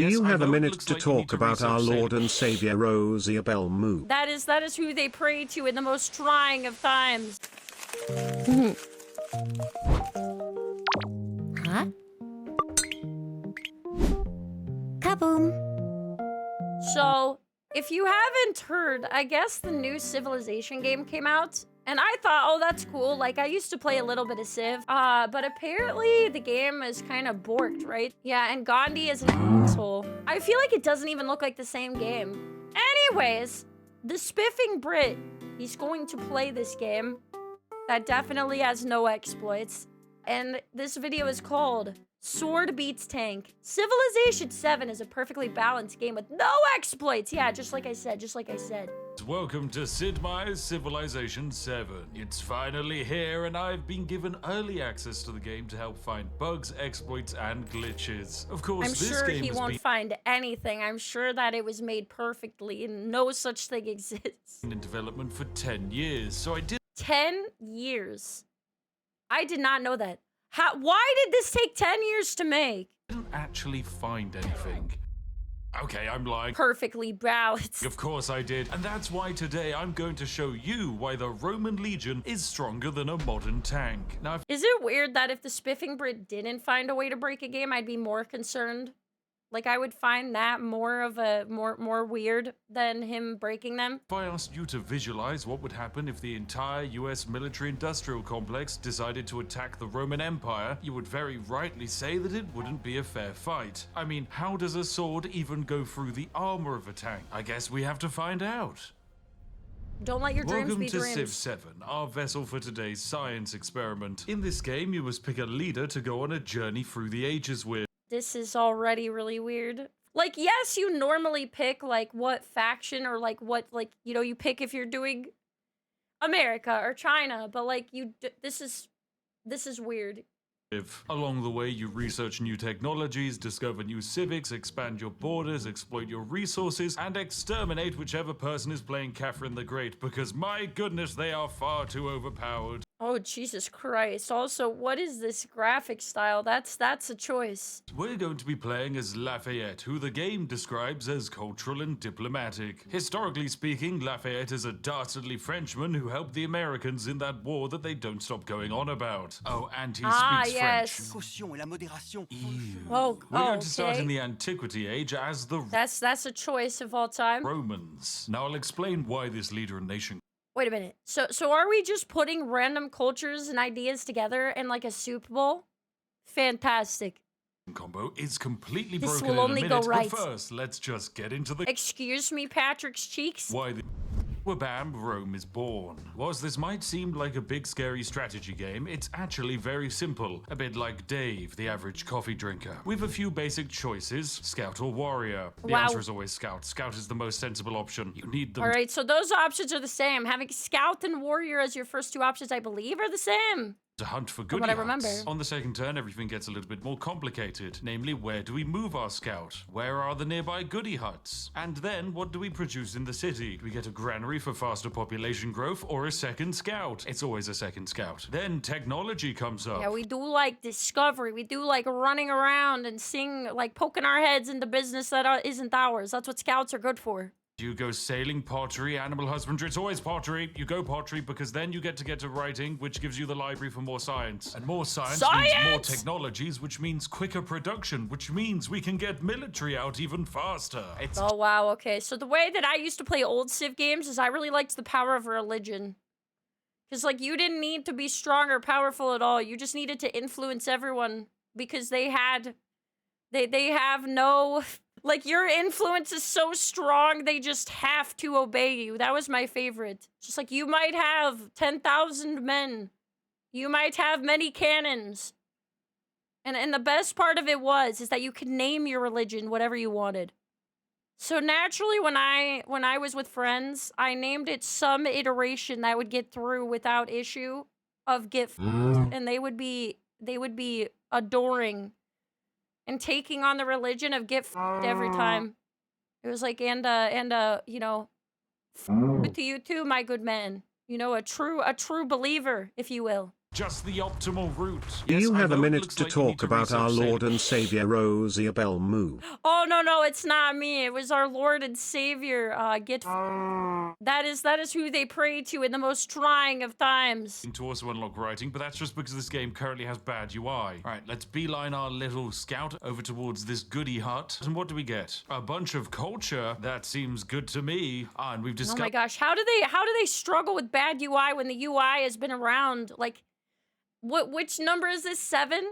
Do Yes, you I have a know it minute looks to like you need talk to about our research Lord and Savior Rosiebellmoo? That is who they pray to in the most trying of times. Huh? Kaboom! So, if you haven't heard, I guess the new Civilization game came out. And I thought, oh, that's cool. Like, I used to play a little bit of Civ. But apparently the game is kind of borked, right? Yeah, and Gandhi is an asshole. I feel like it doesn't even look like the same game. Anyways, the Spiffing Brit, he's going to play this game that definitely has no exploits. And this video is called Sword Beats Tank. Civilization 7 is a perfectly balanced game with no exploits. Yeah, just like I said. Welcome to Sid Meier's Civilization 7. It's finally here, and I've been given early access to the game to help find bugs, exploits, and glitches. Of course, I'm this sure game he has won't been find anything. I'm sure that it was made perfectly and no such thing exists. in development for 10 years, so I 10 years. I did not know that. Why did this take 10 years to make? didn't actually find anything. Okay, I'm lying. Perfectly balanced. Of course I did, and that's why today I'm going to show you why the Roman legion is stronger than a modern tank. Now, if Is it weird that if the Spiffing Brit didn't find a way to break a game, I'd be more concerned? Like, I would find that more of a more weird than him breaking them. I asked you to visualize what would happen if the entire US military-industrial complex decided to attack the Roman Empire, you would very rightly say that it wouldn't be a fair fight. I mean, how does a sword even go through the armor of a tank? I guess we have to find out. Don't let your dreams Welcome be to dreams. Civ 7, our vessel for today's science experiment. In this game, you must pick a leader to go on a journey through the ages with. This is already really weird. Like, yes, you normally pick, like, what faction or, like, what, like, you know, you pick if you're doing America or China, but, like, this is weird. Along the way, you research new technologies, discover new civics, expand your borders, exploit your resources, and exterminate whichever person is playing Catherine the Great, because my goodness, they are far too overpowered. Oh, Jesus Christ. Also, what is this graphic style? That's a choice. We're going to be playing as Lafayette, who the game describes as cultural and diplomatic. Historically speaking, Lafayette is a dastardly Frenchman who helped the Americans in that war that they don't stop going on about. Oh, and he speaks yes. French. Oh, We're going to start okay. in the Antiquity Age as the That's a choice of all time. Romans. Now I'll explain why this leader and nation Wait a minute. So are we just putting random cultures and ideas together in like a soup bowl? Fantastic. combo is completely This broken will in only a go minute, right. but first, let's just get into the Excuse me, Patrick's cheeks? why the Wabam, Rome is born. Whilst this might seem like a big scary strategy game, it's actually very simple, a bit like Dave, the average coffee drinker. We've a few basic choices, Scout or Warrior. The Wow. answer is always Scout. Scout is the most sensible option. You need them Alright, so those options are the same. Having Scout and Warrior as your first two options, I believe, are the same. to hunt for From goody what I hunts. remember. On the second turn, everything gets a little bit more complicated. Namely, where do we move our scout? Where are the nearby goody huts? And then, what do we produce in the city? Do we get a granary for faster population growth or a second scout? It's always a second scout. Then technology comes up. Yeah, we do like discovery. We do like running around and seeing, like poking our heads into business that isn't ours. That's what scouts are good for. You go sailing, pottery, animal husbandry. It's always pottery. You go pottery because then you get to writing, which gives you the library for more science. And more science means more technologies, which means quicker production, which means we can get military out even faster. It's Oh, wow, okay. So the way that I used to play old Civ games is I really liked the power of religion. Because, like, you didn't need to be strong or powerful at all. You just needed to influence everyone because they have no... Like, your influence is so strong, they just have to obey you. That was my favorite. Just like, you might have 10,000 men. You might have many cannons. And the best part of it is that you could name your religion whatever you wanted. So naturally, when I was with friends, I named it some iteration that would get through without issue of get f***ed, and they would be adoring and taking on the religion of get f***ed every time. It was like, you know, f*** to you too, my good man. You know, a true believer, if you will. just the optimal route. Do Yes, you I have a know it minute looks to like you need talk about our research Lord data. and Savior Rosiebellmoo? Oh no, it's not me. It was our Lord and Savior. That is who they pray to in the most trying of times. To also unlock writing, but that's just because this game currently has bad UI. Alright, let's beeline our little scout over towards this goody hut. And what do we get? A bunch of culture. That seems good to me. Ah, and we've Oh discovered. my gosh, how do they struggle with bad UI when the UI has been around? Like, which number is this? 7?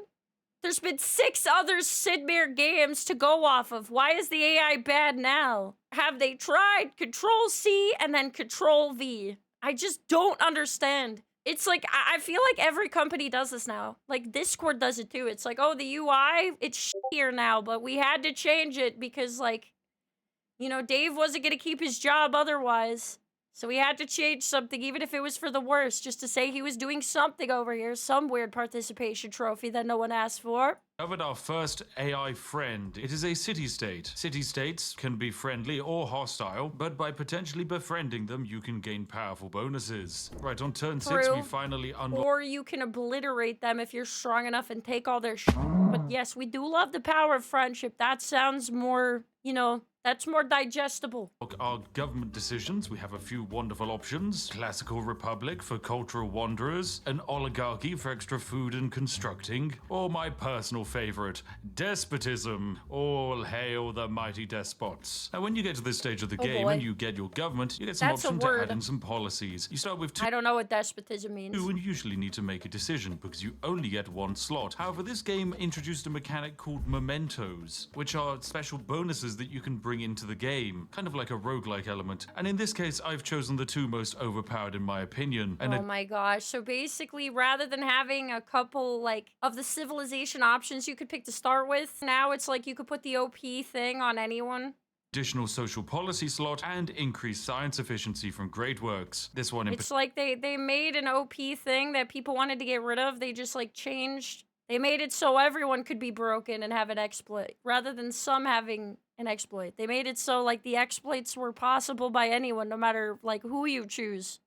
There's been 6 other Sidmere games to go off of. Why is the AI bad now? Have they tried Control C and then Control V? I just don't understand. It's like, I feel like every company does this now. Like, Discord does it too. It's like, oh, the UI, it's shittier now, but we had to change it because, like, you know, Dave wasn't gonna keep his job otherwise. So we had to change something, even if it was for the worst, just to say he was doing something over here. Some weird participation trophy that no one asked for. Discovered our first AI friend. It is a city-state. City-states can be friendly or hostile, but by potentially befriending them, you can gain powerful bonuses. Right, on turn 6, we True. finally unlock. Or you can obliterate them if you're strong enough and take all their But yes, we do love the power of friendship. That sounds more, you know, that's more digestible. Our government decisions, we have a few wonderful options. Classical Republic for cultural wanderers, an oligarchy for extra food and constructing, or my personal favorite, despotism. All hail the mighty despots. Now when you get to this stage of the game boy. and you get your government, you get some That's a option to word. add in some policies. You start with 2 I don't know what despotism means. and you usually need to make a decision because you only get 1 slot. However, this game introduced a mechanic called mementos, which are special bonuses that you can bring into the game, kind of like a roguelike element. And in this case, I've chosen the 2 most overpowered in my opinion. And Oh my gosh. So basically, rather than having a couple, like, of the civilization options you could pick to start with, now it's like you could put the OP thing on anyone. additional social policy slot and increased science efficiency from Great Works. This one in It's like they made an OP thing that people wanted to get rid of. They just, like, changed. They made it so everyone could be broken and have an exploit, rather than some having an exploit. They made it so, like, the exploits were possible by anyone, no matter, like, who you choose.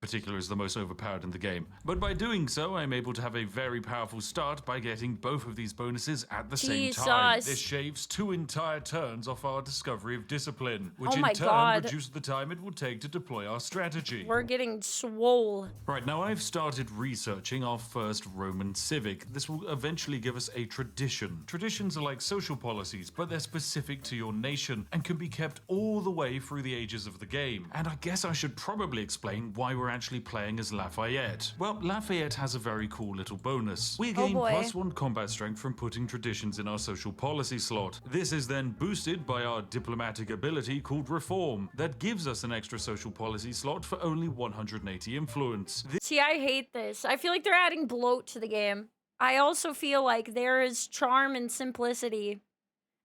particular is the most overpowered in the game. But by doing so, I'm able to have a very powerful start by getting both of these bonuses at the same time. Jesus. This shaves 2 entire turns off our discovery of discipline, which Oh in my turn God. reduces the time it will take to deploy our strategy. We're getting swole. Right, now I've started researching our first Roman civic. This will eventually give us a tradition. Traditions are like social policies, but they're specific to your nation and can be kept all the way through the ages of the game. And I guess I should probably explain why we're actually playing as Lafayette. Well, Lafayette has a very cool little bonus. We gain boy. +1 combat strength from putting traditions in our social policy slot. This is then boosted by our diplomatic ability called Reform, that gives us an extra social policy slot for only 180 influence. See, I hate this. I feel like they're adding bloat to the game. I also feel like there is charm and simplicity.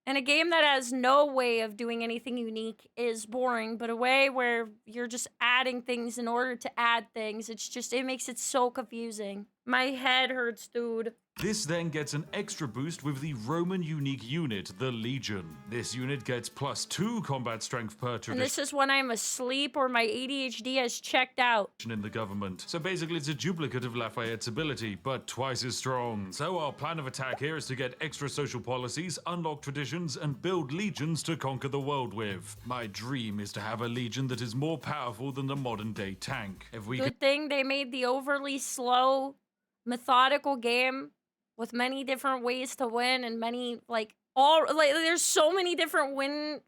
And a game that has no way of doing anything unique is boring, but a way where you're just adding things in order to add things, it makes it so confusing. My head hurts, dude. This then gets an extra boost with the Roman unique unit, the Legion. This unit gets +2 combat strength per And tradition this is when I'm asleep or my ADHD has checked out. in the government. So basically it's a duplicate of Lafayette's ability, but twice as strong. So our plan of attack here is to get extra social policies, unlock traditions, and build legions to conquer the world with. My dream is to have a legion that is more powerful than the modern day tank. If we Good thing they made the overly slow, methodical game with many different ways to win and many, there's so many different win,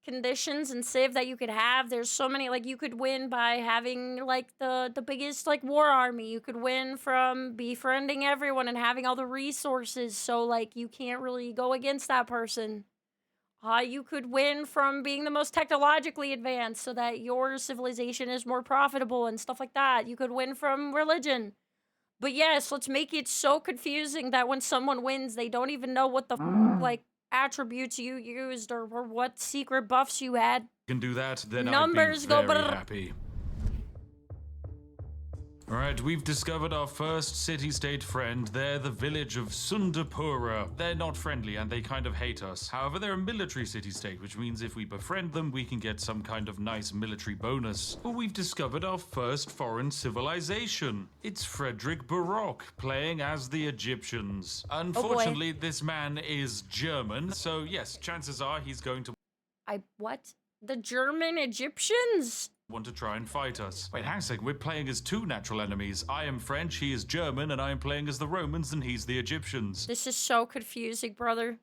conditions and civ that you could have. There's so many, you could win by having, the biggest, war army. You could win from befriending everyone and having all the resources, so, you can't really go against that person. You could win from being the most technologically advanced so that your civilization is more profitable and stuff like that. You could win from religion. But yes, let's make it so confusing that when someone wins, they don't even know what the attributes you used or what secret buffs you had. can do that, then Numbers I'd go be very brrr. happy. Alright, we've discovered our first city-state friend. They're the village of Sundapura. They're not friendly and they kind of hate us. However, they're a military city-state, which means if we befriend them, we can get some kind of nice military bonus. But we've discovered our first foreign civilization. It's Frederick Baroque, playing as the Egyptians. Unfortunately, this man is German, so yes, chances are he's going to What? The German Egyptians? want to try and fight us. Wait, hang a second, we're playing as two natural enemies. I am French, he is German, and I am playing as the Romans, and he's the Egyptians. This is so confusing, brother.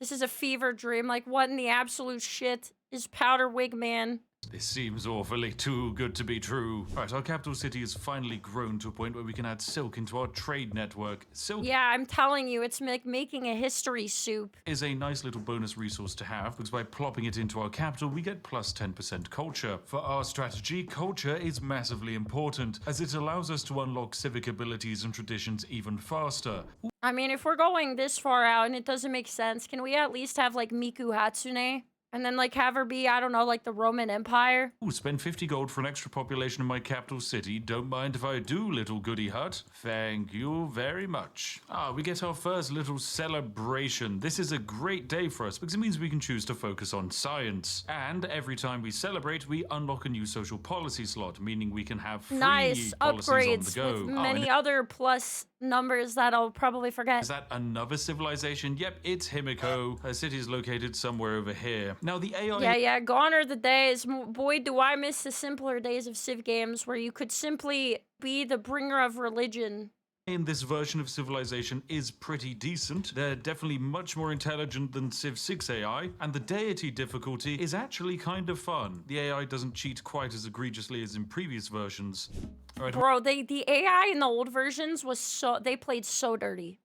This is a fever dream. Like, what in the absolute shit is Powder Wig Man? This seems awfully too good to be true. Right, our capital city has finally grown to a point where we can add silk into our trade network. Silk Yeah, I'm telling you, it's like making a history soup. is a nice little bonus resource to have, because by plopping it into our capital, we get plus 10% culture. For our strategy, culture is massively important, as it allows us to unlock civic abilities and traditions even faster. I mean, if we're going this far out and it doesn't make sense, can we at least have, like, Miku Hatsune? And then, like, have her be, I don't know, like the Roman Empire? Ooh, spend 50 gold for an extra population in my capital city. Don't mind if I do, little goody hut. Thank you very much. We get our first little celebration. This is a great day for us because it means we can choose to focus on science. And every time we celebrate, we unlock a new social policy slot, meaning we can have free Nice policies on the upgrades go. with and many other plus numbers that I'll probably forget. is that another civilization? Yep, it's Himiko. Her city is located somewhere over here. Now, the AI Yeah, gone are the days. Boy, do I miss the simpler days of Civ games where you could simply be the bringer of religion. in this version of Civilization is pretty decent. They're definitely much more intelligent than Civ 6 AI, and the deity difficulty is actually kind of fun. The AI doesn't cheat quite as egregiously as in previous versions. Alright, Bro, the AI in the old versions was they played so dirty.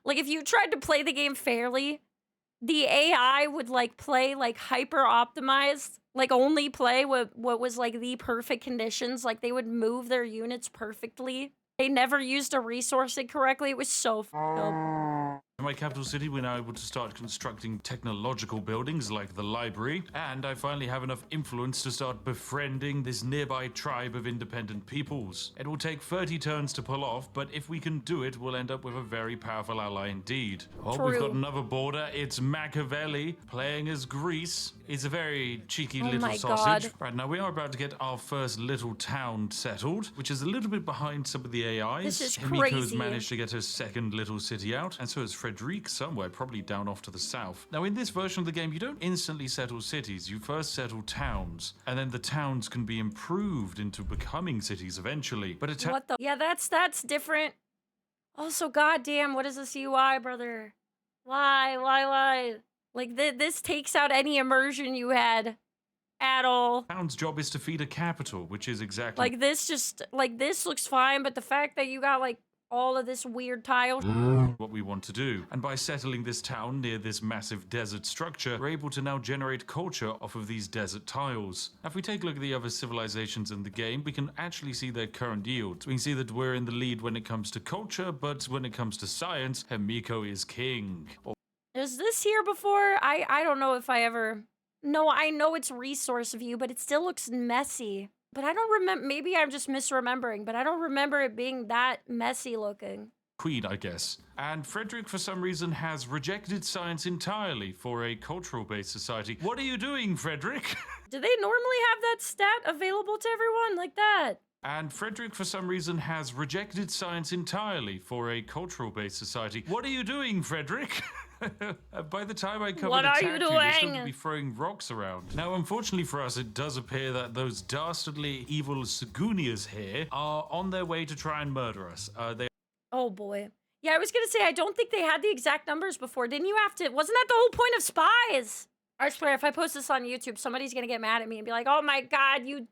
Like, if you tried to play the game fairly, the AI would, like, play, like, hyper-optimized, like, only play what was, like, the perfect conditions. Like, they would move their units perfectly. They never used a resource incorrectly. It was so fucked up. in my capital city, we're now able to start constructing technological buildings like the library, and I finally have enough influence to start befriending this nearby tribe of independent peoples. It will take 30 turns to pull off, but if we can do it, we'll end up with a very powerful ally indeed. Oh, we've got True. another border. It's Machiavelli playing as Greece. It's a very cheeky little my sausage. God. Right, now we are about to get our first little town settled, which is a little bit behind some of the AIs. This is Himiko's crazy. managed to get her second little city out, and so has Frederic somewhere, probably down off to the south. Now, in this version of the game, you don't instantly settle cities. You first settle towns, and then the towns can be improved into becoming cities eventually. But a town What the? Yeah, that's different. Also, goddamn, what is this UI, brother? Why? Like, this takes out any immersion you had at all. town's job is to feed a capital, which is exactly Like, this looks fine, but the fact that you got, like, all of this weird tile. what we want to do. And by settling this town near this massive desert structure, we're able to now generate culture off of these desert tiles. Now, if we take a look at the other civilizations in the game, we can actually see their current yields. We can see that we're in the lead when it comes to culture, but when it comes to science, Himiko is king. Is this here before? I don't know if I ever... No, I know it's resource view, but it still looks messy. But I don't remember... Maybe I'm just misremembering, but I don't remember it being that messy looking. Queen, I guess. And Frederick, for some reason, has rejected science entirely for a cultural-based society. What are you doing, Frederick? Do they normally have that stat available to everyone like that? And Frederick, for some reason, has rejected science entirely for a cultural-based society. What are you doing, Frederick? By the time I come What and are attack you you'll still doing? be throwing rocks around. Now, unfortunately for us, it does appear that those dastardly evil Sagunias here are on their way to try and murder us. They Oh boy. Yeah, I was gonna say, I don't think they had the exact numbers before. Didn't you have to? Wasn't that the whole point of spies? I swear, if I post this on YouTube, somebody's gonna get mad at me and be like, oh my god, you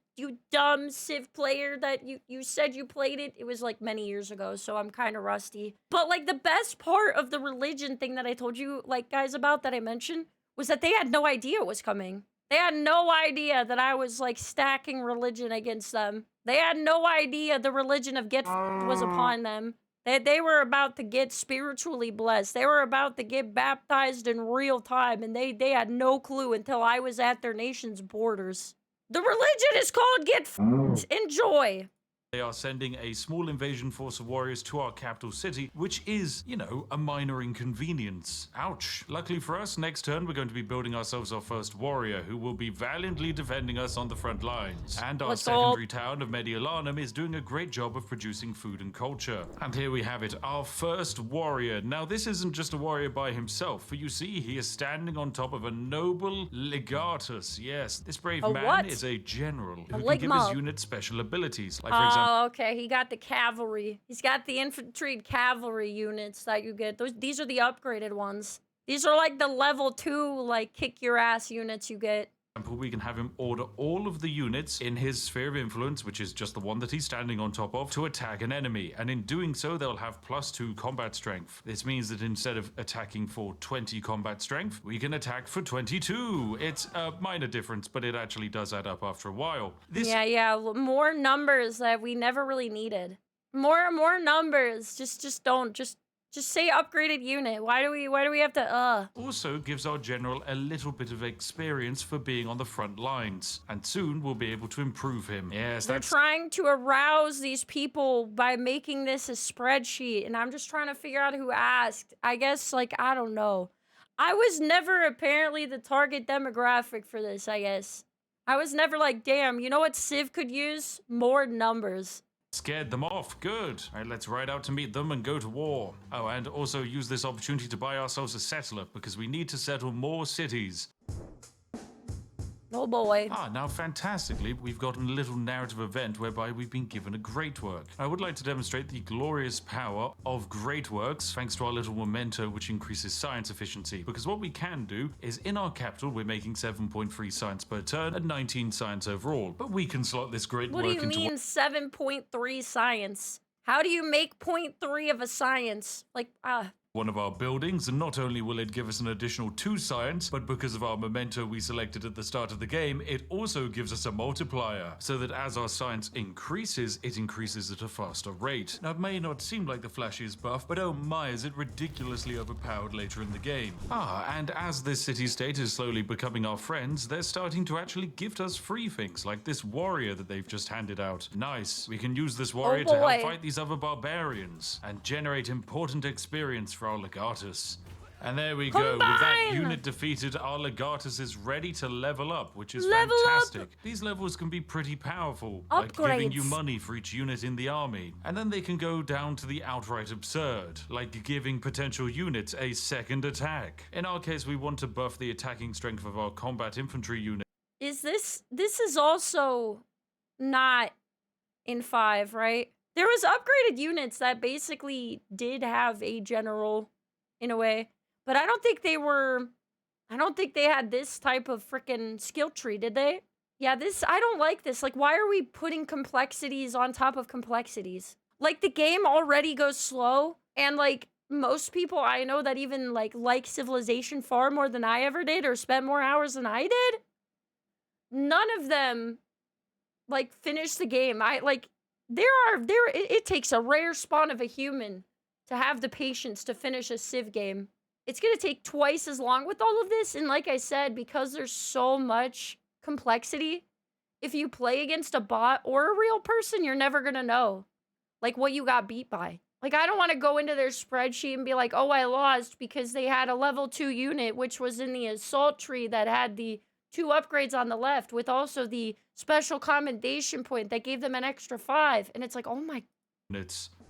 dumb Civ player that you said you played it. It was like many years ago, so I'm kind of rusty. But like the best part of the religion thing that I told you, like guys, about that I mentioned, was that they had no idea it was coming. They had no idea that I was like stacking religion against them. They had no idea the religion of get was upon them. They were about to get spiritually blessed. They were about to get baptized in real time, and they had no clue until I was at their nation's borders. The religion is called Get Enjoy. They are sending a small invasion force of warriors to our capital city, which is, you know, a minor inconvenience. Ouch. Luckily for us, next turn we're going to be building ourselves our first warrior, who will be valiantly defending us on the front lines. And our secondary town of Mediolanum is doing a great job of producing food and culture. And here we have it, our first warrior. Now this isn't just a warrior by himself, for you see he is standing on top of a noble legatus. Yes, this brave man is a general who can give his unit special abilities, like for example. Oh, okay. He got the cavalry. He's got the infantry and cavalry units that you get. These are the upgraded ones. These are like the level 2, like, kick your ass units you get. We can have him order all of the units in his sphere of influence, which is just the one that he's standing on top of, to attack an enemy. And in doing so, they'll have +2 combat strength. This means that instead of attacking for 20 combat strength, we can attack for 22. It's a minor difference, but it actually does add up after a while. Yeah. More numbers that we never really needed. More numbers. Just say upgraded unit. Why do we have to Also gives our general a little bit of experience for being on the front lines, and soon we'll be able to improve him. Yes, They're trying to arouse these people by making this a spreadsheet, and I'm just trying to figure out who asked. I guess, like, I don't know. I was never apparently the target demographic for this, I guess. I was never like, damn, you know what Civ could use? More numbers. Scared them off. Good. All right, let's ride out to meet them and go to war. Oh, and also use this opportunity to buy ourselves a settler, because we need to settle more cities. Oh boy. Now fantastically, we've got a little narrative event whereby we've been given a great work. I would like to demonstrate the glorious power of great works thanks to our little memento, which increases science efficiency. Because what we can do is, in our capital, we're making 7.3 science per turn and 19 science overall. But we can slot this great work into... What do you mean 7.3 science? How do you make 0.3 of a science? Like, one of our buildings, and not only will it give us an additional 2 science, but because of our memento we selected at the start of the game, it also gives us a multiplier, so that as our science increases, it increases at a faster rate. Now, it may not seem like the flashiest buff, but oh my, is it ridiculously overpowered later in the game. And as this city-state is slowly becoming our friends, they're starting to actually gift us free things, like this warrior that they've just handed out. Nice. We can use this warrior to help fight these other barbarians, and generate important experience for our legatus. And there we go. With that unit defeated, our legatus is ready to level up, which is fantastic. These levels can be pretty powerful, like giving you money for each unit in the army. And then they can go down to the outright absurd, like giving potential units a second attack. In our case, we want to buff the attacking strength of our combat infantry unit. This is also not in 5, right? There was upgraded units that basically did have a general, in a way. But I don't think they had this type of freaking skill tree, did they? Yeah, I don't like this. Like, why are we putting complexities on top of complexities? Like, the game already goes slow, and, like, most people I know that even, like Civilization far more than I ever did, or spent more hours than I did, none of them, like, finished the game. It takes a rare spawn of a human to have the patience to finish a Civ game. It's gonna take twice as long with all of this, and like I said, because there's so much complexity, if you play against a bot or a real person, you're never gonna know, like, what you got beat by. Like, I don't want to go into their spreadsheet and be like, oh, I lost because they had a level 2 unit, which was in the assault tree that had the 2 upgrades on the left, with also the special commendation point that gave them an extra 5. And it's like, oh my...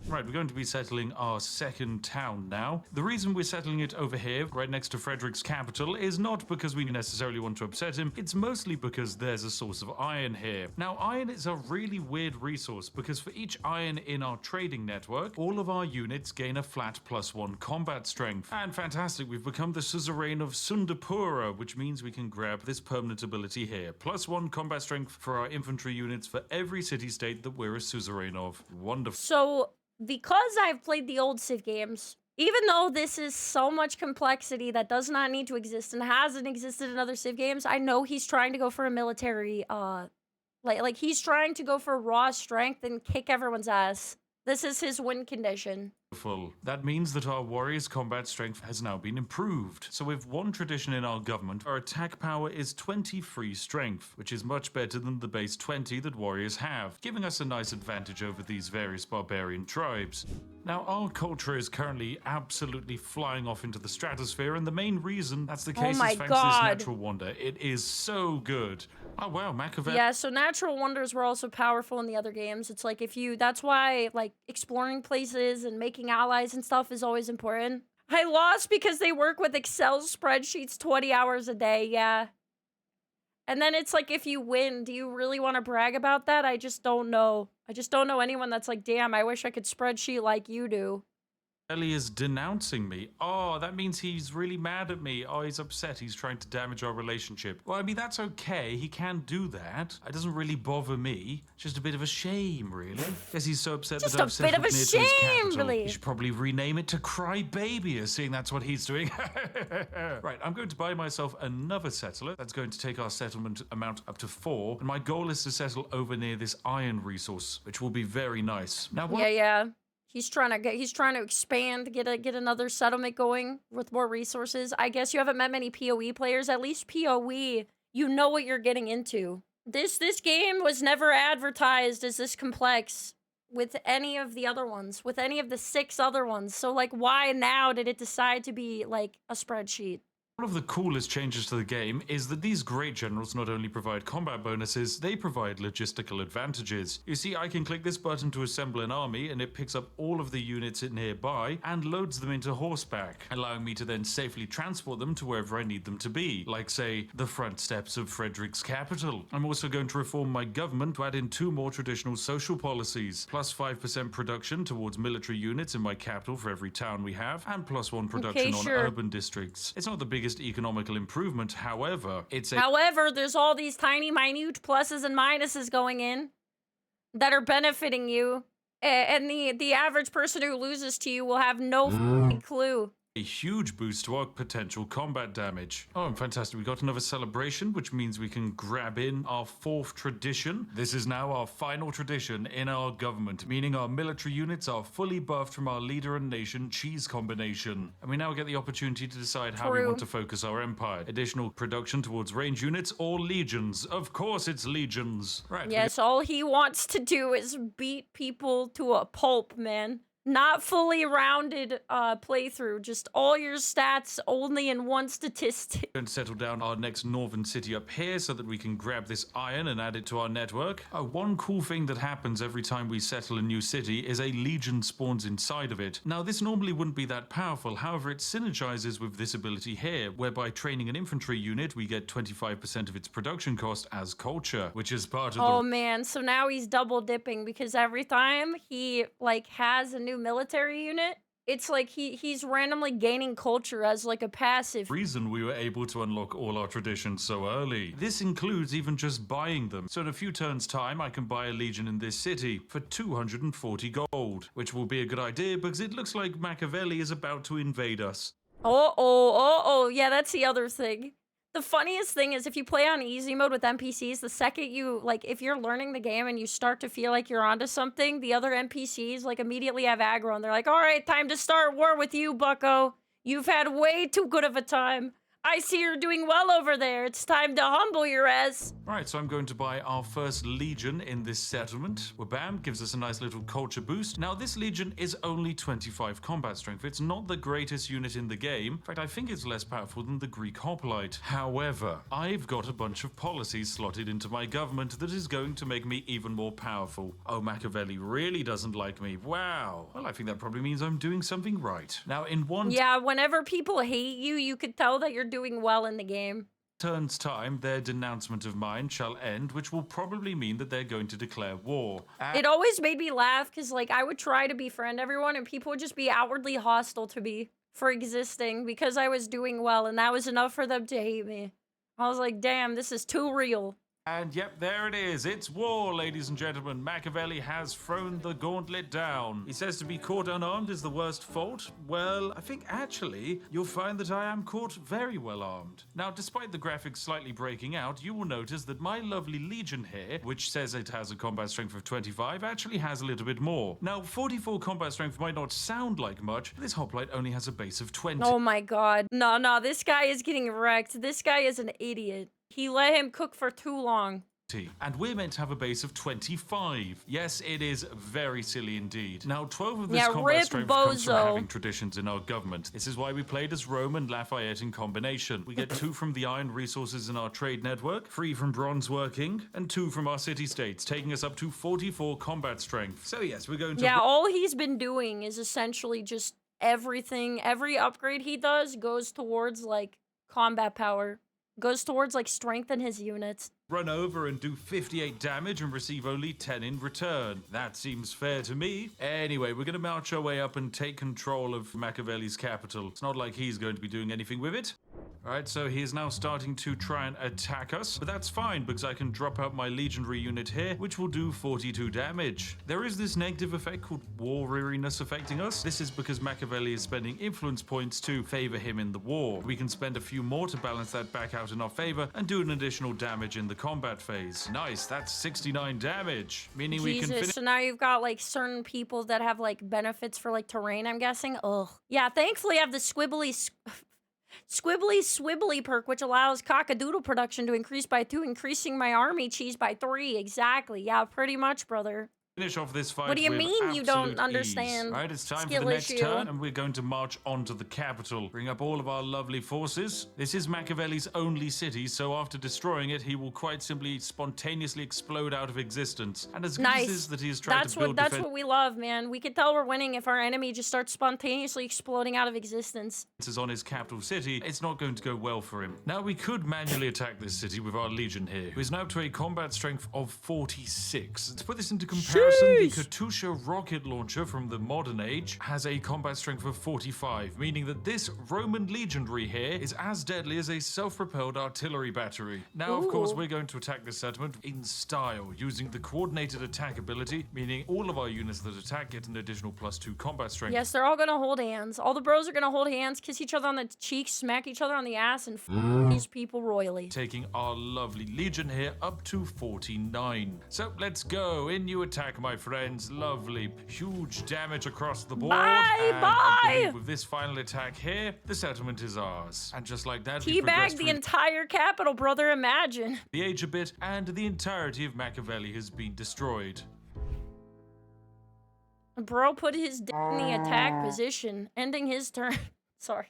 Right, we're going to be settling our second town now. The reason we're settling it over here, right next to Frederick's capital, is not because we necessarily want to upset him. It's mostly because there's a source of iron here. Now, iron is a really weird resource, because for each iron in our trading network, all of our units gain a flat +1 combat strength. And fantastic, we've become the suzerain of Sundapura, which means we can grab this permanent ability here. +1 combat strength for our infantry units for every city-state that we're a suzerain of. Wonderful. So... because I've played the old Civ games, even though this is so much complexity that does not need to exist and hasn't existed in other Civ games, I know he's trying to go for a military, like he's trying to go for raw strength and kick everyone's ass. This is his win condition. Full. That means that our warriors' combat strength has now been improved. So with one tradition in our government, our attack power is 20 free strength, which is much better than the base 20 that warriors have, giving us a nice advantage over these various barbarian tribes. Now, our culture is currently absolutely flying off into the stratosphere, and the main reason that's the case is thanks to this natural wonder. It is so good. Oh wow, Machiavelli. Yeah, so natural wonders were also powerful in the other games. It's like that's why like exploring places and making allies and stuff is always important. I lost because they work with Excel spreadsheets 20 hours a day, yeah. And then it's like, if you win, do you really want to brag about that? I just don't know. I just don't know anyone that's like, damn, I wish I could spreadsheet like you do. Ellie is denouncing me. Oh, that means he's really mad at me. Oh, he's upset. He's trying to damage our relationship. Well, I mean, that's okay. He can do that. It doesn't really bother me. Just a bit of a shame, really. Guess he's so upset that I've settled near to his capital. He should probably rename it to Cry Baby, seeing that's what he's doing. Right, I'm going to buy myself another settler. That's going to take our settlement amount up to 4. And my goal is to settle over near this iron resource, which will be very nice. Now, what? Yeah. He's trying to expand, get another settlement going with more resources. I guess you haven't met many PoE players. At least PoE, you know what you're getting into. This game was never advertised as this complex with any of the other ones, with any of the 6 other ones. So like, why now did it decide to be like a spreadsheet? One of the coolest changes to the game is that these great generals not only provide combat bonuses, they provide logistical advantages. You see, I can click this button to assemble an army, and it picks up all of the units nearby and loads them into horseback, allowing me to then safely transport them to wherever I need them to be, like, say, the front steps of Frederick's capital. I'm also going to reform my government to add in 2 more traditional social policies, plus 5% production towards military units in my capital for every town we have, and plus 1 production on urban districts. It's not the biggest economical improvement, however, However, there's all these tiny, minute pluses and minuses going in that are benefiting you, and the average person who loses to you will have no clue. A huge boost to our potential combat damage. Oh, fantastic. We got another celebration, which means we can grab in our 4th tradition. This is now our final tradition in our government, meaning our military units are fully buffed from our leader and nation cheese combination. And we now get the opportunity to decide how we want to focus our empire. Additional production towards range units or legions. Of course it's legions. Right. Yes, all he wants to do is beat people to a pulp, man. Not fully rounded playthrough, just all your stats only in one statistic. Going to settle down our next northern city up here so that we can grab this iron and add it to our network. One cool thing that happens every time we settle a new city is a legion spawns inside of it. Now, this normally wouldn't be that powerful, however, it synergizes with this ability here, whereby training an infantry unit, we get 25% of its production cost as culture, which is part of Oh man, so now he's double dipping because every time he like has a new military unit, it's like he's randomly gaining culture as like a passive. Reason we were able to unlock all our traditions so early. This includes even just buying them. So in a few turns time, I can buy a legion in this city for 240 gold, which will be a good idea because it looks like Machiavelli is about to invade us. Yeah, that's the other thing. The funniest thing is if you play on easy mode with NPCs, the second you, like, if you're learning the game and you start to feel like you're onto something, the other NPCs, like, immediately have aggro, and they're like, all right, time to start war with you, bucko. You've had way too good of a time. I see you're doing well over there. It's time to humble your ass. Right, so I'm going to buy our first legion in this settlement. Bam, gives us a nice little culture boost. Now, this legion is only 25 combat strength. It's not the greatest unit in the game. In fact, I think it's less powerful than the Greek hoplite. However, I've got a bunch of policies slotted into my government that is going to make me even more powerful. Oh, Machiavelli really doesn't like me. Wow. Well, I think that probably means I'm doing something right. Now, in one... Yeah, whenever people hate you, you could tell that you're doing well in the game. Turn's time, their denouncement of mine shall end, which will probably mean that they're going to declare war. It always made me laugh because, like, I would try to befriend everyone and people would just be outwardly hostile to me for existing because I was doing well, and that was enough for them to hate me. I was like, damn, this is too real. And yep, there it is. It's war, ladies and gentlemen. Machiavelli has thrown the gauntlet down. He says to be caught unarmed is the worst fault. Well, I think actually you'll find that I am caught very well armed. Now, despite the graphics slightly breaking out, you will notice that my lovely Legion here, which says it has a combat strength of 25, actually has a little bit more. Now, 44 combat strength might not sound like much, but this hoplite only has a base of 20. Oh my god. No, this guy is getting wrecked. This guy is an idiot. He let him cook for too long. And we're meant to have a base of 25. Yes, it is very silly indeed. Now, 12 of this combat rip strength comes from Bozo. having traditions in our government. This is why we played as Rome and Lafayette in combination. We get 2 from the iron resources in our trade network, 3 from bronze working, and 2 from our city-states, taking us up to 44 combat strength. So yes, we're going to... Yeah, all he's been doing is essentially just everything. Every upgrade he does goes towards, like, combat power. Goes towards, like, strengthen his units. Run over and do 58 damage and receive only 10 in return. That seems fair to me. Anyway, we're going to march our way up and take control of Machiavelli's capital. It's not like he's going to be doing anything with it. Alright, so he is now starting to try and attack us, but that's fine because I can drop out my legionary unit here, which will do 42 damage. There is this negative effect called war weariness affecting us. This is because Machiavelli is spending influence points to favor him in the war. We can spend a few more to balance that back out in our favor and do an additional damage in the combat phase. Nice, that's 69 damage, meaning we can finish. So now you've got like certain people that have like benefits for like terrain, I'm guessing. Ugh. Yeah, thankfully I have the Squibbly Swibbly perk, which allows cockadoodle production to increase by 2, increasing my army cheese by 3. Exactly. Yeah, pretty much, brother. Finish off this fight. What do you with mean you don't absolute understand? ease. All right, it's time for Skill the next issue. turn, and we're going to march onto the capital. Bring up all of our lovely forces. This is Machiavelli's only city, so after destroying it, he will quite simply spontaneously explode out of existence. And as good as it is that he has tried to build That's what we love, man. We can tell we're winning if our enemy just starts spontaneously exploding out of existence. defenses on his capital city, it's not going to go well for him. Now, we could manually attack this city with our legion here, who is now up to a combat strength of 46. To put this into comparison, the Katusha rocket launcher from the modern age has a combat strength of 45, meaning that this Roman legionary here is as deadly as a self-propelled artillery battery. Now, of course, we're going to attack this settlement in style, using the coordinated attack ability, meaning all of our units that attack get an additional +2 combat strength. Yes, they're all gonna hold hands. All the bros are gonna hold hands, kiss each other on the cheeks, smack each other on the ass, and these people royally. Taking our lovely legion here up to 49. So let's go. In you attack, my friends. Lovely. Huge damage across the board. And I believe with this final attack here, the settlement is ours. And just like that, we Teabag the entire capital, brother, imagine. The age a bit, and the entirety of Machiavelli has been destroyed. Bro put his d in the attack position, ending his turn. Sorry.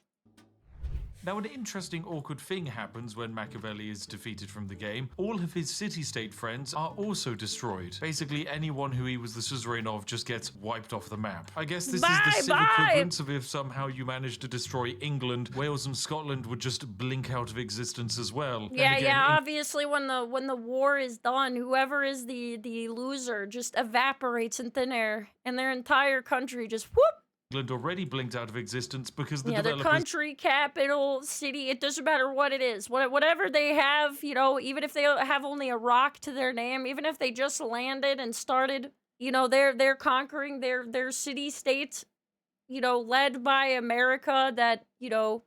Now, an interesting, awkward thing happens when Machiavelli is defeated from the game. All of his city-state friends are also destroyed. Basically, anyone who he was the suzerain of just gets wiped off the map. I guess this is the civ equivalent of if somehow you managed to destroy England, Wales and Scotland would just blink out of existence as well. Yeah, obviously when the war is done, whoever is the loser just evaporates in thin air, and their entire country just whoop! England already blinked out of existence because the the developers... country, capital, city, it doesn't matter what it is. Whatever they have, you know, even if they have only a rock to their name, even if they just landed and started, you know, they're conquering their city-states, you know, led by America that, the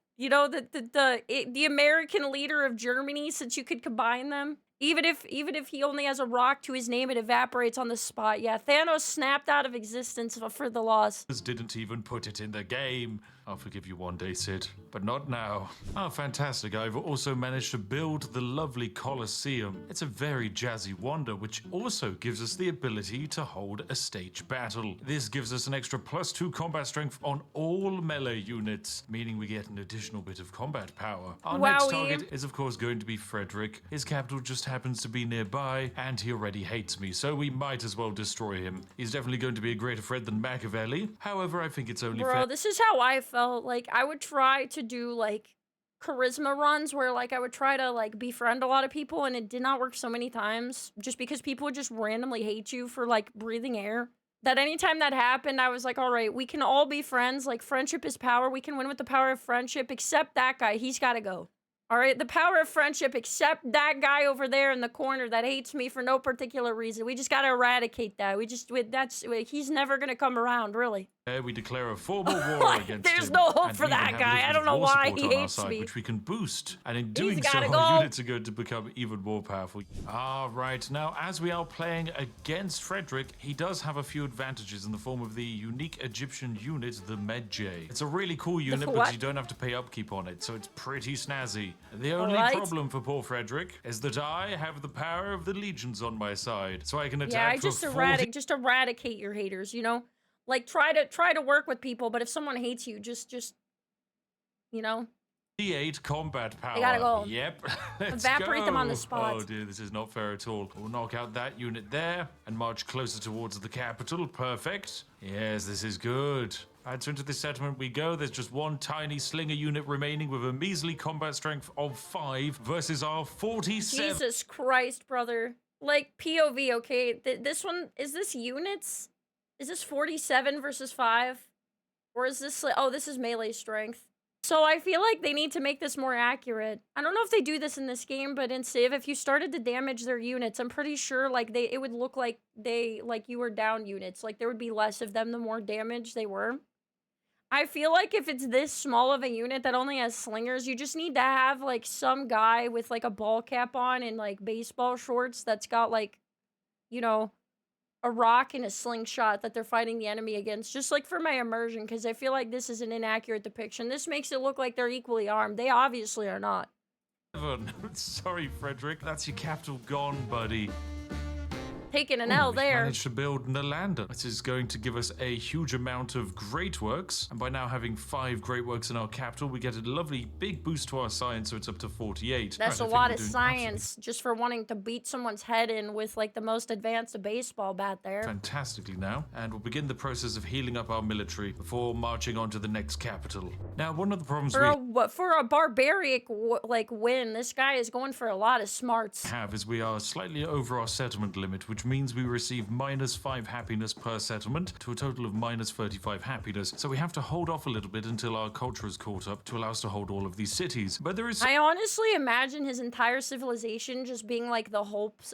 American leader of Germany, since you could combine them. Even if he only has a rock to his name, it evaporates on the spot. Yeah, Thanos snapped out of existence for the loss. Didn't even put it in the game. I'll forgive you one day, Sid, but not now. Oh, fantastic. I've also managed to build the lovely Colosseum. It's a very jazzy wonder, which also gives us the ability to hold a stage battle. This gives us an extra +2 combat strength on all melee units, meaning we get an additional bit of combat power. Our next target is, of course, going to be Frederick. His capital just happens to be nearby, and he already hates me, so we might as well destroy him. He's definitely going to be a greater threat than Machiavelli. However, I think it's only fair. Bro, this is how I felt. Like, I would try to do, like, charisma runs where, like, I would try to, like, befriend a lot of people, and it did not work so many times, just because people would just randomly hate you for, like, breathing air. That anytime that happened, I was like, all right, we can all be friends. Like, friendship is power. We can win with the power of friendship, except that guy. He's got to go. All right, the power of friendship, except that guy over there in the corner that hates me for no particular reason. We just gotta eradicate that. He's never gonna come around, really. We declare a formal war against him. There's no hope and for we even that have a guy. little I bit don't of know war why support he on our hates side, me. which we can boost. And in doing so, gotta our go. units are going to become even more powerful. All right, now as we are playing against Frederick, he does have a few advantages in the form of the unique Egyptian unit, the Medjay. It's a really cool unit, but what? you don't have to pay upkeep on it, so it's pretty snazzy. The only right. problem for poor Frederick is that I have the power of the legions on my side, so I can attack Yeah, I for just 40 eradicate your haters, you know? Like try to work with people, but if someone hates you, just you know, 8 combat power. they gotta go. Yep. Let's Evaporate them on the go. spot. Oh dear, this is not fair at all. We'll knock out that unit there and march closer towards the capital. Perfect. Yes, this is good. Alright, so into this settlement we go. There's just one tiny slinger unit remaining with a measly combat strength of 5 versus our 47. Jesus Christ, brother. Like POV, okay? This one, is this units? Is this 47 versus 5? Or is this like, oh, this is melee strength. So I feel like they need to make this more accurate. I don't know if they do this in this game, but in Civ, if you started to damage their units, I'm pretty sure like it would look like you were down units. Like there would be less of them the more damage they were. I feel like if it's this small of a unit that only has slingers, you just need to have like some guy with like a ball cap on and like baseball shorts that's got like, you know, a rock and a slingshot that they're fighting the enemy against, just like for my immersion, because I feel like this is an inaccurate depiction. This makes it look like they're equally armed. They obviously are not. Sorry, Frederick. That's your capital gone, buddy. Taking an L We've there. managed to build Nalanda. This is going to give us a huge amount of great works, and by now having 5 great works in our capital, we get a lovely big boost to our science, so it's up to 48. That's Right, a I think lot we're of doing science just for wanting to beat someone's head in with like the most advanced baseball bat there. fantastically now, and we'll begin the process of healing up our military before marching on to the next capital. Now, one of the problems For a barbaric like win, this guy is going for a lot of smarts. have is we are slightly over our settlement limit, which means we receive -5 happiness per settlement to a total of -35 happiness. So we have to hold off a little bit until our culture is caught up to allow us to hold all of these cities. But there is I honestly imagine his entire civilization just being like the Hulk's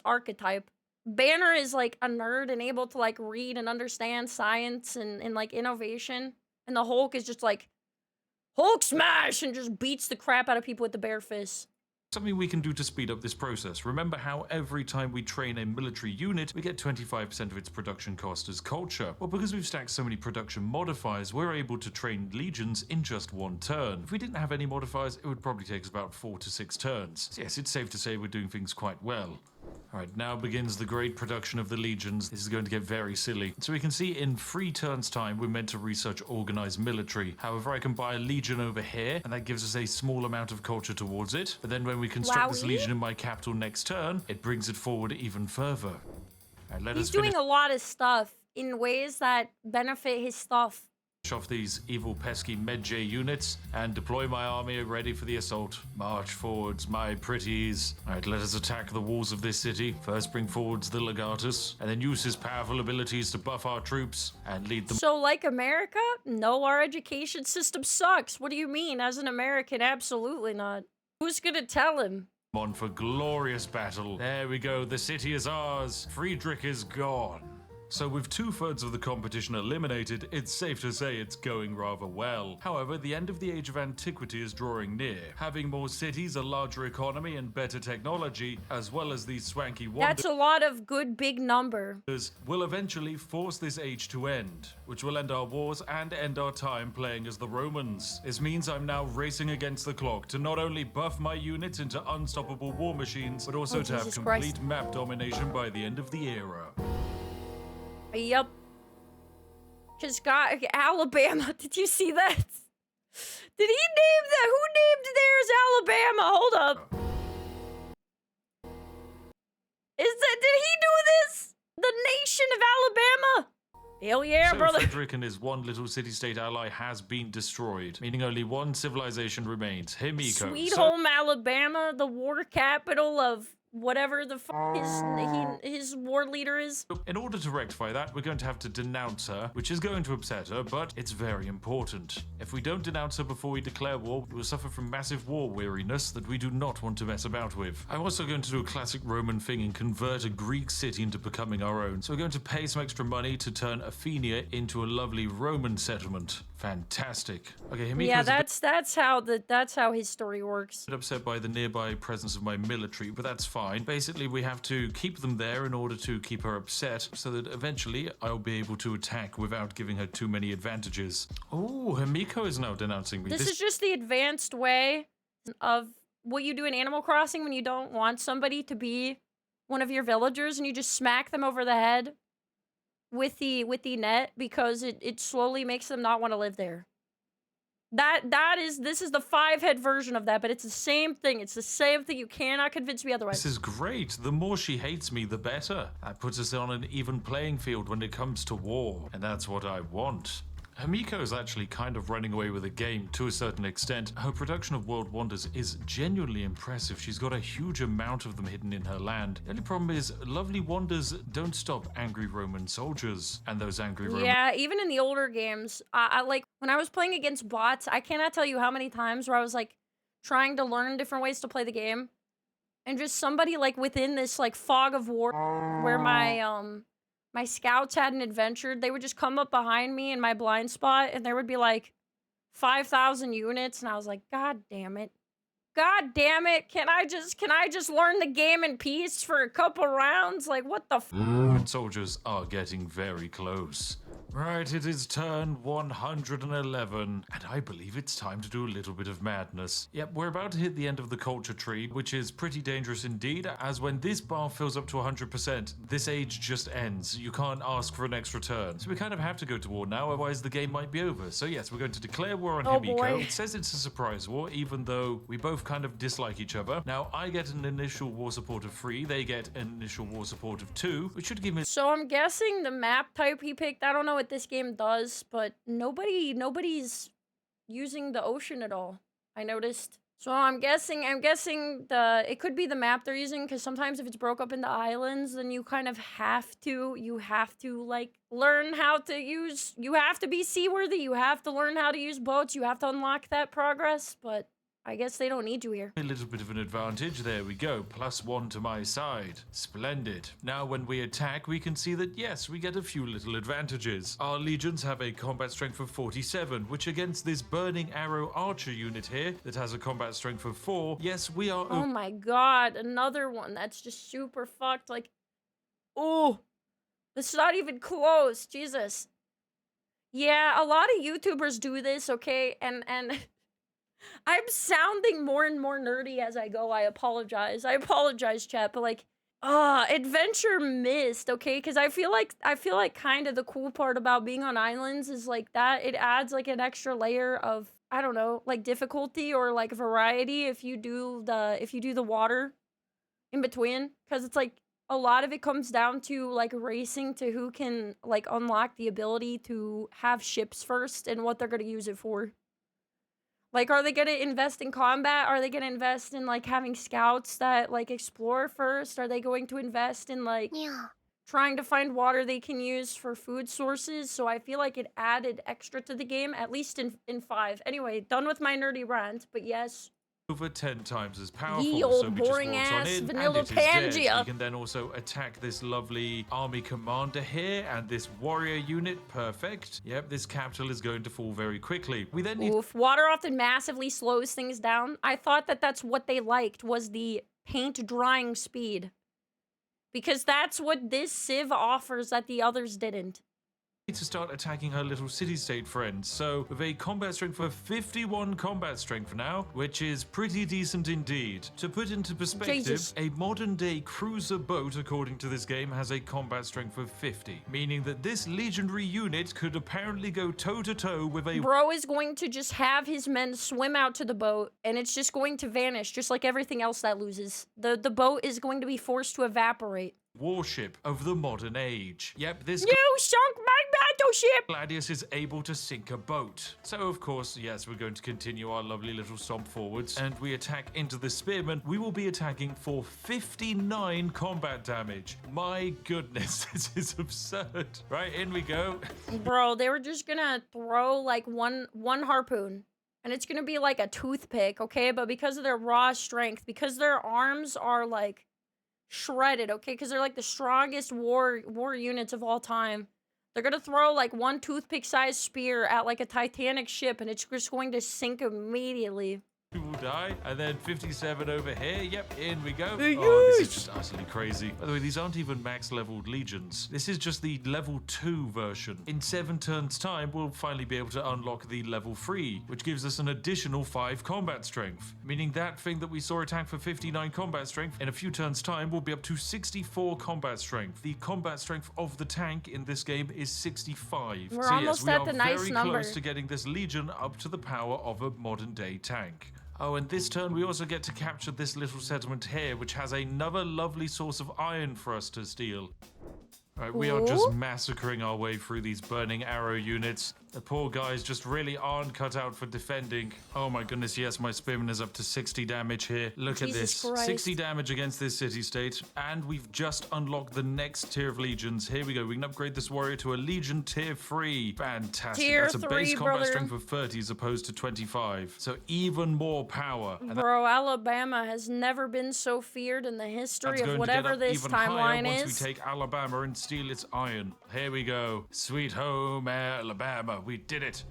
archetype. Banner is like a nerd and able to like read and understand science and like innovation. And the Hulk is just like, Hulk smash! And just beats the crap out of people with the bare fist. something we can do to speed up this process. Remember how every time we train a military unit, we get 25% of its production cost as culture? Well, because we've stacked so many production modifiers, we're able to train legions in just 1 turn. If we didn't have any modifiers, it would probably take us about 4 to 6 turns. So yes, it's safe to say we're doing things quite well. Alright, now begins the great production of the legions. This is going to get very silly. So we can see in 3 turns time we're meant to research organized military. However, I can buy a legion over here, and that gives us a small amount of culture towards it. But then when we construct this Wowie. legion in my capital next turn, it brings it forward even further. Alright, let He's us finish doing a lot of stuff in ways that benefit his stuff. off these evil pesky Medjay units and deploy my army ready for the assault. March forwards, my pretties. Alright, let us attack the walls of this city. First bring forwards the legatus, and then use his powerful abilities to buff our troops and lead them So, like America? No, our education system sucks. What do you mean? As an American, absolutely not. Who's gonna tell him? on for glorious battle. There we go, the city is ours. Friedrich is gone. So with 2/3 of the competition eliminated, it's safe to say it's going rather well. However, the end of the Age of Antiquity is drawing near. Having more cities, a larger economy, and better technology, as well as these swanky That's a lot of good big number. wonders, will eventually force this age to end, which will end our wars and end our time playing as the Romans. This means I'm now racing against the clock to not only buff my units into unstoppable war machines, but also to have Jesus complete Christ. map domination by the end of the era. Yup. Cause God, Alabama, did you see that? Did he name that? Who named theirs Alabama? Hold up. Did he do this? The nation of Alabama? Hell yeah, So brother. Frederick and his one little city-state ally has been destroyed, meaning only one civilization remains, Himiko. Sweet So home Alabama, the war capital of whatever the his war leader is. In order to rectify that, we're going to have to denounce her, which is going to upset her, but it's very important. If we don't denounce her before we declare war, we will suffer from massive war weariness that we do not want to mess about with. I'm also going to do a classic Roman thing and convert a Greek city into becoming our own. So we're going to pay some extra money to turn Athenia into a lovely Roman settlement. Fantastic. Okay, Himiko's Yeah, that's how his story works. a bit upset by the nearby presence of my military, but that's fine. Basically, we have to keep them there in order to keep her upset, so that eventually I'll be able to attack without giving her too many advantages. Oh, Himiko is now denouncing me. This is just the advanced way of what you do in Animal Crossing when you don't want somebody to be one of your villagers and you just smack them over the head with the net because it slowly makes them not want to live there. This is the 5-head version of that, but it's the same thing. It's the same thing. You cannot convince me otherwise. This is great. The more she hates me, the better. That puts us on an even playing field when it comes to war, and that's what I want. Himiko is actually kind of running away with the game to a certain extent. Her production of world wonders is genuinely impressive. She's got a huge amount of them hidden in her land. The only problem is lovely wonders don't stop angry Roman soldiers and those angry Roman. Yeah, even in the older games, I like when I was playing against bots, I cannot tell you how many times where I was like trying to learn different ways to play the game. And just somebody like within this like fog of war where my scouts hadn't adventured, they would just come up behind me in my blind spot and there would be like 5,000 units and I was like, God damn it. God damn it. Can I just learn the game in peace for a couple rounds? Like, what the f? Soldiers are getting very close. Right, it is turn 111, and I believe it's time to do a little bit of madness. Yep, we're about to hit the end of the culture tree, which is pretty dangerous indeed, as when this bar fills up to 100%, this age just ends. You can't ask for an extra turn. So we kind of have to go to war now, otherwise the game might be over. So yes, we're going to declare war on Himiko. Boy. It says it's a surprise war, even though we both kind of dislike each other. Now, I get an initial war support of 3, they get an initial war support of 2, which should give me... So I'm guessing the map type he picked, I don't know what this game does, but nobody's using the ocean at all, I noticed. So I'm guessing it could be the map they're using, because sometimes if it's broke up into islands, then you kind of have to like learn how to use, you have to be seaworthy, you have to learn how to use boats, you have to unlock that progress, but I guess they don't need you here. A little bit of an advantage. There we go. +1 to my side. Splendid. Now when we attack, we can see that, yes, we get a few little advantages. Our legions have a combat strength of 47, which against this burning arrow archer unit here that has a combat strength of 4, yes, we are... Oh my god, another one that's just super fucked. Like, oh, this is not even close. Jesus. Yeah, a lot of YouTubers do this, okay? And I'm sounding more and more nerdy as I go. I apologize. I apologize, chat, but like, adventure missed, okay? Because I feel like kind of the cool part about being on islands is like that it adds like an extra layer of, I don't know, like difficulty or like variety if you do the water in between, because it's like a lot of it comes down to like racing to who can like unlock the ability to have ships first and what they're going to use it for. Like, are they going to invest in combat? Are they going to invest in, like, having scouts that, like, explore first? Are they going to invest in, like, trying to find water they can use for food sources? So I feel like it added extra to the game, at least in 5. Anyway, done with my nerdy rant, but yes. Over 10 times as powerful, Ye old so we just boring waltz on ass in, vanilla and it is dead. Pangea. We can then also attack this lovely army commander here and this warrior unit. Perfect. Yep, this capital is going to fall very quickly. We then need... Oof, water often massively slows things down. I thought that that's what they liked, was the paint drying speed. Because that's what this Civ offers that the others didn't. To start attacking her little city-state friends. So with a combat strength of 51 combat strength now, which is pretty decent indeed. To put into perspective, Jesus. A modern-day cruiser boat, according to this game, has a combat strength of 50, meaning that this legendary unit could apparently go toe-to-toe with a... Bro is going to just have his men swim out to the boat, and it's just going to vanish, just like everything else that loses. The boat is going to be forced to evaporate. warship of the modern age. Yep, this You sunk my battleship! Gladius is able to sink a boat. So, of course, yes, we're going to continue our lovely little stomp forwards, and we attack into the spearman. We will be attacking for 59 combat damage. My goodness, this is absurd. Right, in we go. Bro, they were just gonna throw like one harpoon. And it's gonna be like a toothpick, okay? But because of their raw strength, because their arms are like shredded, okay? Because they're like the strongest war units of all time. They're gonna throw like one toothpick-sized spear at like a Titanic ship, and it's just going to sink immediately. We will die. And then 57 over here. Yep, in we go. Oh, this is just utterly crazy. By the way, these aren't even max leveled legions. This is just the level 2 version. In 7 turns time, we'll finally be able to unlock the level 3, which gives us an additional 5 combat strength. Meaning that thing that we saw attack for 59 combat strength, in a few turns time, will be up to 64 combat strength. The combat strength of the tank in this game is 65. We're so almost yes, we at are the nice very number. close to getting this legion up to the power of a modern day tank. Oh, and this turn we also get to capture this little settlement here, which has another lovely source of iron for us to steal. Right, we are just massacring our way through these burning arrow units. The poor guys just really aren't cut out for defending. Oh my goodness, yes, my spearman is up to 60 damage here. Look at this. Christ. 60 damage against this city-state. And we've just unlocked the next tier of legions. Here we go. We can upgrade this warrior to a legion tier 3. Fantastic. Tier That's a 3, base combat brother. strength of 30 as opposed to 25. So even more power. And Bro, Alabama has never been so feared in the history that's of going whatever to get up this even higher timeline once is. we take Alabama and steal its iron. Here we go. Sweet home Alabama. We did it.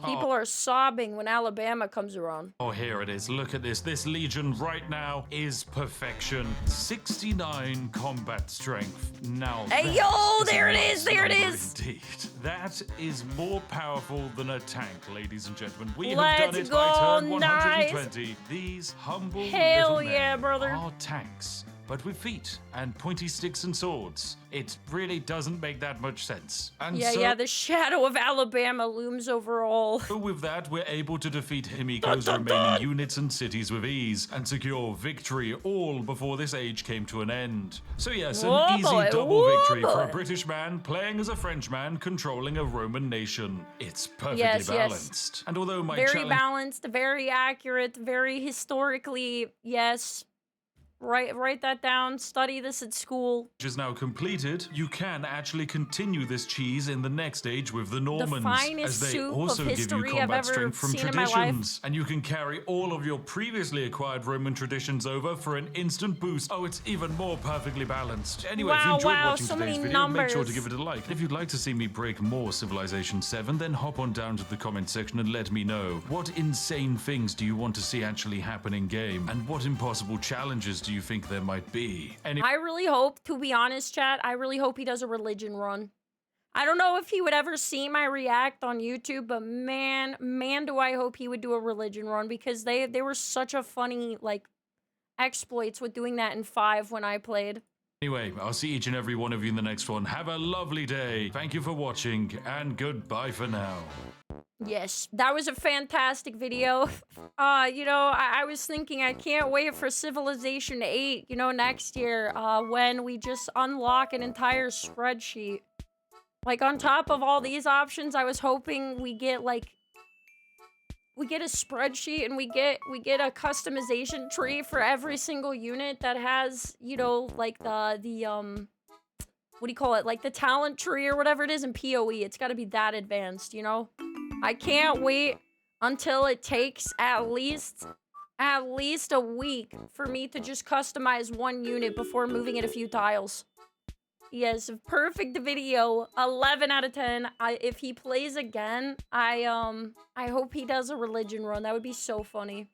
People are sobbing when Alabama comes around. Oh, here it is. Look at this. This legion right now is perfection. 69 combat strength. Now Hey, that yo, is a there it nice is, there it number is. Indeed. That is more powerful than a tank, ladies and gentlemen. We have Let's done it go, by turn nice. 120. These humble Hell little men yeah, brother. are tanks, but with feet and pointy sticks and swords. It really doesn't make that much sense. And so, Yeah, the shadow of Alabama looms over all. with that, we're able to defeat Himiko's remaining units and cities with ease and secure victory all before this age came to an end. So yes, an Oh easy boy, double oh victory for a boy. British man playing as a French man controlling a Roman nation. It's perfectly Yes, yes. balanced. And although my Very challenge balanced, very accurate, very historically, yes. Write that down. Study this at school. is now completed, you can actually continue this cheese in the next age with the Normans, finest as they soup of also give you history I've combat ever strength from seen in my life. traditions, and you can carry all of your previously acquired Roman traditions over for an instant boost. Oh, it's even more perfectly balanced. Anyway, if you Wow, enjoyed wow, watching so today's many video, make sure to numbers. give it a like. And if you'd like to see me break more Civilization 7, then hop on down to the comment section and let me know. What insane things do you want to see actually happen in game, and what impossible challenges do you think there might be? I really hope, to be honest, chat, I really hope he does a religion run. I don't know if he would ever see my react on YouTube, but man, do I hope he would do a religion run, because they were such a funny, like, exploits with doing that in 5 when I played. Anyway, I'll see each and every one of you in the next one. Have a lovely day. Thank you for watching, and goodbye for now. Yes, that was a fantastic video. You know, I was thinking I can't wait for Civilization 8, you know, next year, when we just unlock an entire spreadsheet. Like, on top of all these options, I was hoping we get, like, we get a spreadsheet and we get a customization tree for every single unit that has, you know, like what do you call it? Like the talent tree or whatever it is in PoE. It's got to be that advanced, you know? I can't wait until it takes at least a week for me to just customize one unit before moving it a few tiles. Yes, perfect video. 11 out of 10. If he plays again, I hope he does a religion run. That would be so funny.